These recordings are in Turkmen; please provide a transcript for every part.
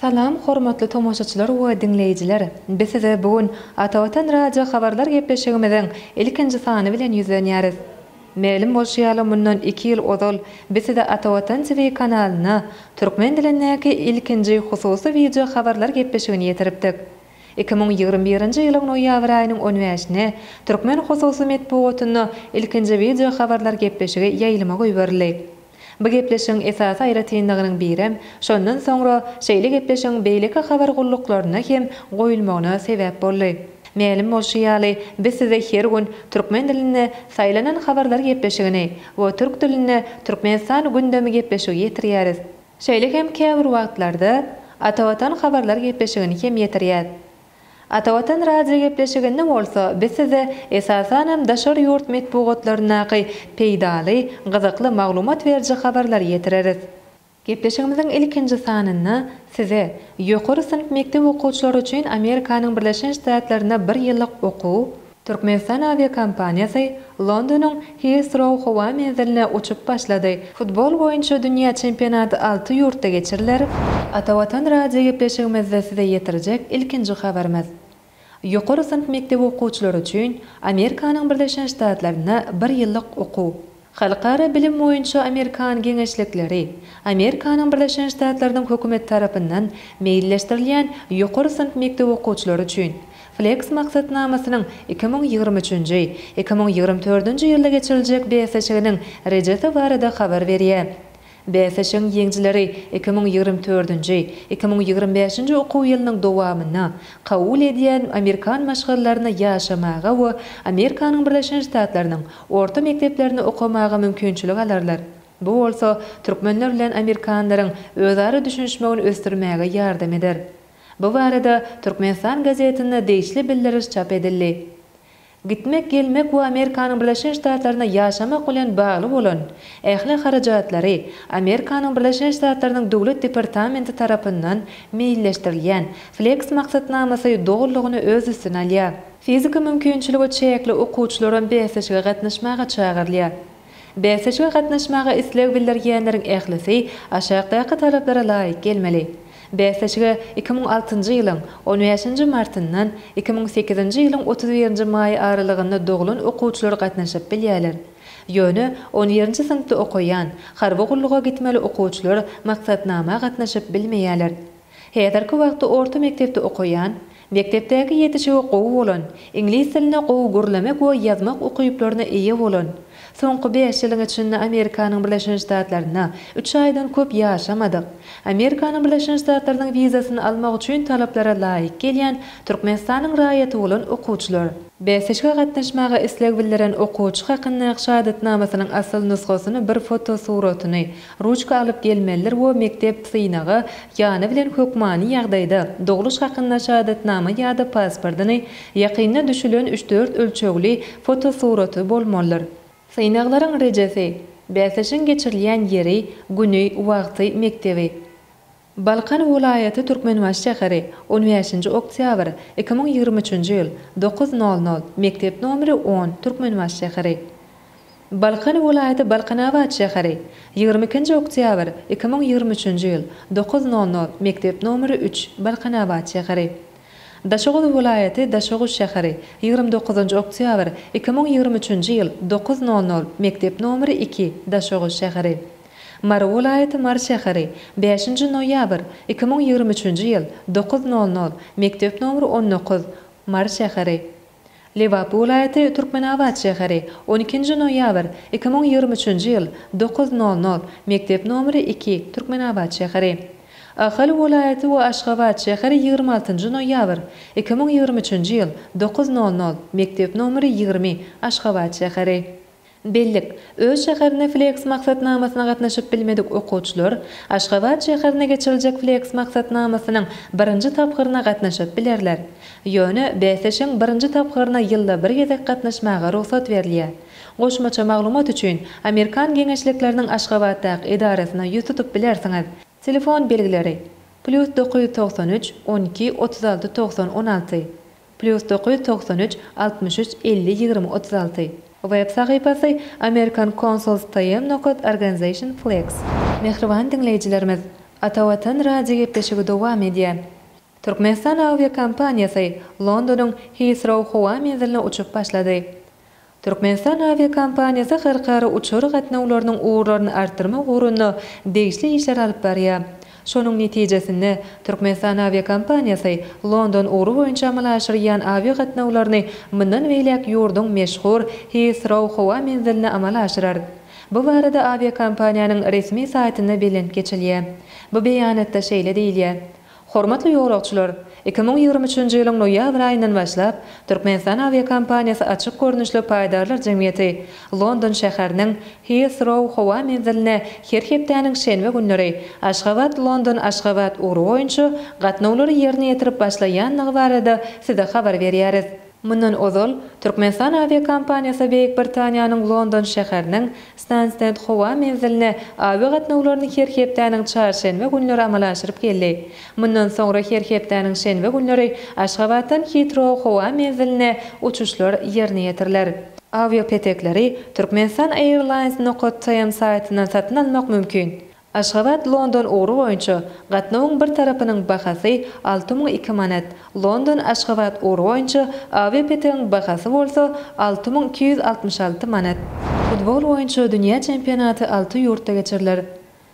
Salam, hormatly tomoşaçylar we dinleýijiler. Biz size bugün Atawatan radio habarlar gepleşigimiziň ilkinji sany bilen ýüzlenýäris. Melim bolşýaly mundan 2 ýyl ozal biz size Atawatan TV kanalyna türkmen dilindäki ilkinji hususy video habarlar gepleşigini ýetiripdik. 2021-nji ýylyň noýabr aýynyň 15-ne türkmen hususy medeniýetyny ilkinji video habarlar gepleşigi ýaýlmaga ýöberildi. Bu gepleşiň esasy aýratyndygynyň birem, şondan soňra şeýle gepleşiň beýleki habar gulluklarına hem goýulmagyna sebäp boldy. Melim bolşýaly biz size her gün türkmen dilinde saýlanan habarlar gepleşigini we türk dilinde Türkmenistan gündemi gepleşigi ýetirýäris. Şeýle hem käbir wagtlarda Atawatan habarlar gepleşigini hem ýetirýär. Atawatan radio gepleşiginde bolsa biz size esasanam daşar ýurt medeniýetleriniňki peýdaly, gyzykly maglumat berýän habarlar ýetireriz. Gepleşigimiziň ilkinji sanyny size ýokary synp mekdep okuwçylary üçin Amerikanyň Birleşen Ştatlaryna 1 ýyllyk okuw, Türkmenistan aviakompaniyasy Londonyň Heathrow howa menziline uçup başlady. Futbol boýunça dünýä çempionaty 6 ýurtda geçiriler. Atawatan radio gepleşigimizde size ýetirjek ilkinji habarymyz. Ýokary synp mekdep okuwçylary üçin Amerikanyň Birleşen Ştatlaryna 1 ýyllyk okuw. Halkara bilim boýunça Amerikan geňeşlikleri, Amerikanyň Birleşen Ştatlarynyň hökümet tarapyndan meýilleşdirilýän ýokary synp mekdep okuwçylary üçin Flex maksatnamasynyň 2023-nji 2024-nji ýylda geçiriljek beýleşiginiň rejesi barada habar berýär. Beýleşigiň ýeňjileri 2024-nji 2025-nji okuw ýylynyň dowamyna kabul edýän Amerikan maşgallaryna ýaşamaga we Amerikanyň Birleşen Ştatlarynyň orta mekdeplerini okumaga mümkinçilik alarlar. Bu bolsa türkmenler bilen Amerikanlaryň özara düşünşmegini ösdürmäge ýardam eder. Bu barada Türkmenistan gazetinde değişli bildiriş çap edildi. Gitmek gelmek we Amerikanyň Birleşen Ştatlaryna ýaşamak bilen bagly bolan ähli harajatlary Amerikanyň Birleşen Ştatlarynyň dowlat departamenti tarapyndan meýilleşdirilýän Flex maksatnamasy dogrulygyny öz üstüne alýar. Fizika mümkinçiligi çäkli okuwçylaryň beýleşige gatnaşmaga çagyrylýar. Beýleşige gatnaşmaga isleg bildirýänleriň ählisi aşağıdaky talaplara laýyk gelmeli. Beýleşige 2006-njy ýylyň 15-nji martyndan 2008-nji ýylyň 31-nji maý aralygynda dogulun okuwçylar gatnaşyp bilýärler. Ýöne 11-nji synpda okuyan, harby gulluga gitmeli okuwçylar maksatnama gatnaşyp bilmeýärler. Häzirki wagtda orta mekdepde okuyan, mektepdäki ýetişik okuw bolan, ingliz diline gowy gürlemek we ýazmak okuýuplaryna eýe bolan, soňky 5 ýylyň içinde Amerikanyň Birleşen Ştatlaryna 3 aýdan köp ýaşamadyk. Amerikanyň Birleşen Ştatlarynyň wizasyny almak üçin talaplara laýyk gelýän Türkmenistanyň raýaty bolan okuwçylar beýleşige gatnaşmaga isleg bildiren okuwçy hakynda şahadatnamasynyň asl nusgasyny bir foto suratyny ruçka alyp gelmeliler we mektep synagy ýany bilen hökmany ýagdaýda doguluş hakynda şahadatnama ýa-da pasportyny ýakynda düşülen 3-4 ölçegli foto suraty bolmalydyr. Synaglaryň rejesi, beýleşigiň geçirilýän ýeri, güni, wagty, mektebi. Balkan welaýaty Türkmenbaş şäheri 15-nji oktyabr 2023-nji ýyl 9:00 mektep nomeri 10 Türkmenbaş şäheri. Balkan welaýaty Balkanawat şäheri 22-nji oktyabr 2023-nji ýyl 9:00 mektep nomeri 3 Balkanawat şäheri. Daşoğuz welaýaty Daşoğuz şäheri 29-njy oktyabr 2023-nji ýyl 9:00 mektep nomeri 2 Daşoğuz şäheri. Mar welaýaty Mar şäheri 5-nji noýabr 2023-nji ýyl 9:00 mektep nomeri 19 Mar şäheri. Lewap welaýaty Türkmenawat şäheri 12-nji noýabr 2023-nji ýyl 9:00 mektep nomeri 2 Türkmenawat şäheri. Ahal welaýaty we Aşgabat şäheri 26-njy noýabr 2023-nji ýyl 9:00 mektep nomeri 20 Aşgabat şäheri. Bellik, öz şäherine Flex maksatnamasyna gatnaşyp bilmedik okuwçylar Aşgabat şäherine geçiriljek Flex maksatnamasynyň 1-nji tapgyryna gatnaşyp bilerler. Ýöne beýleşigiň 1-nji tapgyryna ýylda bir gezek gatnaşmaga ruhsat berilýär. Goşmaça maglumat üçin Amerikan geňeşlikleriniň Aşgabatdaky edarasyna ýüz tutup bilersiňiz. Telefon belgileri +993 12 36 90 16 +993 63 50 20 36 Web sahypasy American Consuls Organization Flex. Mehriban dinleyijilerimiz, Atawatan radio gepleşigi dowam edýär. Türkmenistan aviakompaniyasy Londonyň Heathrow howa menziline uçup başlady. Türkmenistan aviakompaniyasy halkara uçur gatnawlarynyň uğurlaryny artdyrmak uğrunda degişli işler alyp barýar. Şonuň netijesinde Türkmenistan aviakompaniyasy London uğru boýunça amalaşyrýan avia gatnawlaryny mundan beýlek ýurdun meşhur Heathrow howa menziline amala aşyrar. Bu barada aviakompaniýanyň resmi saýtynda bilinip geçilýär. Bu beýanatda şeýle diýilýär: Hormatly ýolagçylar, 2023-nji ýylyň noýabr aýyndan başlap Türkmenistan aviakompaniyasy açyk görnüşli paýdarlar jemgyýeti London şäheriniň Heathrow howa menziline her hepdeniň şenbe günleri Aşgabat-London-Aşgabat uğru boýunça gatnawlary ýerine ýetirip başlaýanlygy barada size habar berýäris. Mundan ozal Türkmenistan aviakompaniyasy Beýik Britaniýanyň London şäheriniň Stansted howa menziline avia gatnawlaryny her hepdeniň çarşenbe günleri amalaşyryp geldi. Mundan soňra her hepdeniň şenbe günleri Aşgabatdan Heathrow howa menziline uçuşlar ýerine ýetiriler. Avia petekleri Türkmenistan Airlines nokta.com saýtyndan satyn almak mümkin. Aşgabat-London uğru boýunça gatnawyň bir tarapynyň bahasy 6.002 manat, London-Aşgabat uğru boýunça avia petegiň bahasy bolsa 6.266 manat. Futbol boýunça dünýä çempionaty 6 ýurtda geçiriler.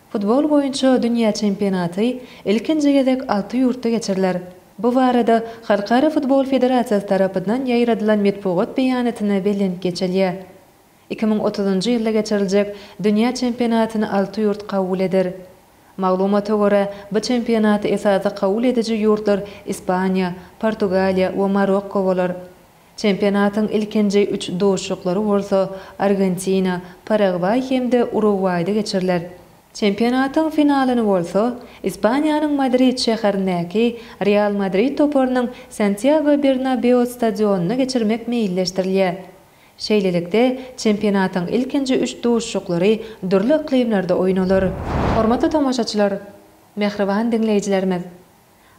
Futbol boýunça dünýä çempionaty ilkinji gezek 6 ýurtda geçiriler. Bu barada Halkara Futbol Federasiýasy tarapyndan ýaýradylan metbuat beýanatyna bilinip geçilýär. 2030-njy ýylda geçiriljek dünýä çempionatyny 6 ýurt kabul eder. Maglumata görä, bu çempionaty esasy kabul edici ýurtlar Ispaniýa, Portugaliýa we Marokko bolar. Çempionatyň ilkinji 3 doşuklary bolsa Argentina, Paraguay hemde Uruguayda geçiriler. Çempionatyň finalyny bolsa Ispaniýanyň Madrid şäherindäki Real Madrid toparynyň Santiago Bernabéu stadionuna geçirmek meýilleşdirilýär. Şeýlelikde çempionatyň ilkinji 3 duşuklary dürli iklimlerde oýnalar. Hormatly tamaşaçylar, mehriban dinleýijilerimiz,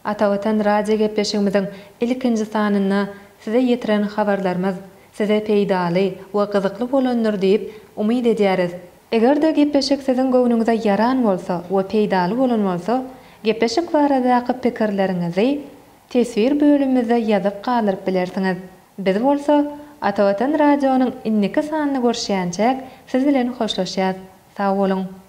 Atawatan radio gepleşigimiziň ilkinji sanyna size ýetiren habarlarymyz size peýdaly we gyzykly bolanlar diýip umyd edýäris. Eger-de gepleşik siziň göwnüňize ýaran bolsa we peýdaly bolan bolsa, gepleşik baradaky pikirleriňizi tesvir bölümimize ýazyp galyryp bilersiňiz. Biz bolsa Atawatan radionyň inniki sanyny görşýänçek siz bilen hoşlaşýar. Sag bolun.